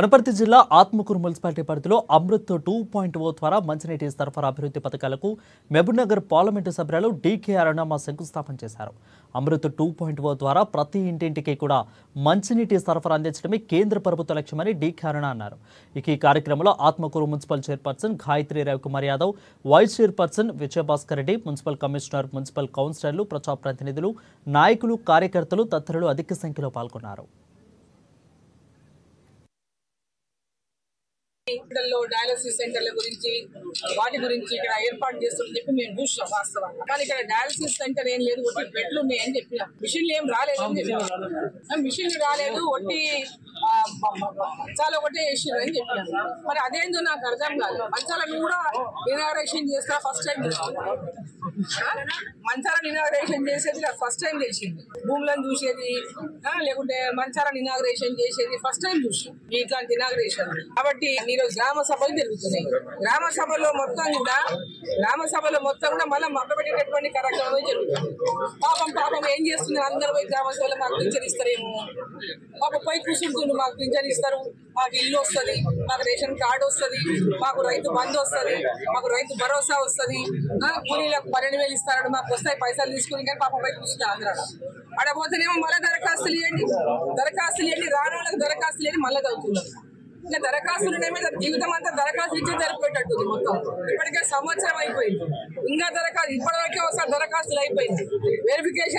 వనపర్తి జిల్లా ఆత్మకూరు మున్సిపాలిటీ పరిధిలో అమృత్ 2.0 ద్వారా మంచినీటి సరఫరా అభివృద్ధి పథకాలకు మహబూబ్నగర్ పార్లమెంటు సభ్యులు డీకే అరుణమ్మ శంకుస్థాపన చేశారు. అమృత్ 2.0 ద్వారా ప్రతి ఇంటింటికి కూడా మంచినీటి సరఫరా అందించడమే కేంద్ర ప్రభుత్వ లక్ష్యమని డీకే అరుణ అన్నారు. ఈ కార్యక్రమంలో Atmakur municipal chairperson Gayatri Ravikumar Yadav, vice chairperson Vijayabhaskar Reddy, municipal commissioner, municipal కౌన్సిలర్లు, ప్రజాప్రతినిధులు, నాయకులు, కార్యకర్తలు తదితరులు అధిక సంఖ్యలో పాల్గొన్నారు. డయాలసిస్ సెంటర్ల గురించి వాటి గురించి ఇక్కడ ఏర్పాటు చేస్తుందని చెప్పి మేము చూసినాం వాస్తవంగా. కానీ ఇక్కడ డయాలసిస్ సెంటర్ ఏం లేదు, ఒట్టి బెడ్లు ఉన్నాయని చెప్పినాం. మిషన్లు ఏం రాలేదు అని చెప్పినాం. మిషన్లు రాలేదు, ఒట్టి మంచాలు ఒకటే వేసిరు అని చెప్పినాం. మరి అదేందో నాకు అర్థం కాదు. మంచాలను కూడా ఇనాగరేషన్ చేస్తా ఫస్ట్ టైం మంచాలను ఇనాగరేషన్ చేసేది ఫస్ట్ టైం తెలిసింది. భూములను చూసేది లేకుంటే మంచాలను ఇనాగరేషన్ చేసేది ఫస్ట్ టైం చూసి ఇట్లాంటి ఇనాగరేషన్. కాబట్టి ఈరోజు గ్రామ సభలు జరుగుతున్నాయి. గ్రామ సభలో మొత్తం కూడా మళ్ళీ మభ్యపెట్టేటటువంటి కార్యక్రమం జరుగుతుంది. పాపం ఏం చేస్తున్నారు, అందరూ పోయి గ్రామ సభలో మాకు పింఛన్ ఇస్తారేమో, పాప పోయి కూర్చుంటుండ్రు, మాకు పింఛన్ ఇస్తారు, మాకు ఇల్లు వస్తుంది, మాకు రేషన్ కార్డు వస్తుంది, మాకు రైతు బంధు వస్తుంది, మాకు రైతు భరోసా వస్తుంది, కూలీలకు 12,000 ఇస్తారని మాకు వస్తాయి పైసలు తీసుకుని. కానీ పాప పోయి కూర్చుంటారు అందరూ. అడపోతేనేమో మళ్ళీ దరఖాస్తులు ఇవ్వండి, రాని వాళ్ళకి దరఖాస్తులు ఇవ్వండి, మళ్ళీ చదువుతున్నారు. ఇంకా దరఖాస్తులు జీవితం అంతా దరఖాస్తులు ఇచ్చే జరిపోయేటట్టుంది. మొత్తం ఇప్పటికే సంవత్సరం అయిపోయింది, ఇంకా దరఖాస్తు ఇప్పటివరకే ఒకసారి దరఖాస్తులు అయిపోయింది. వెరిఫికేషన్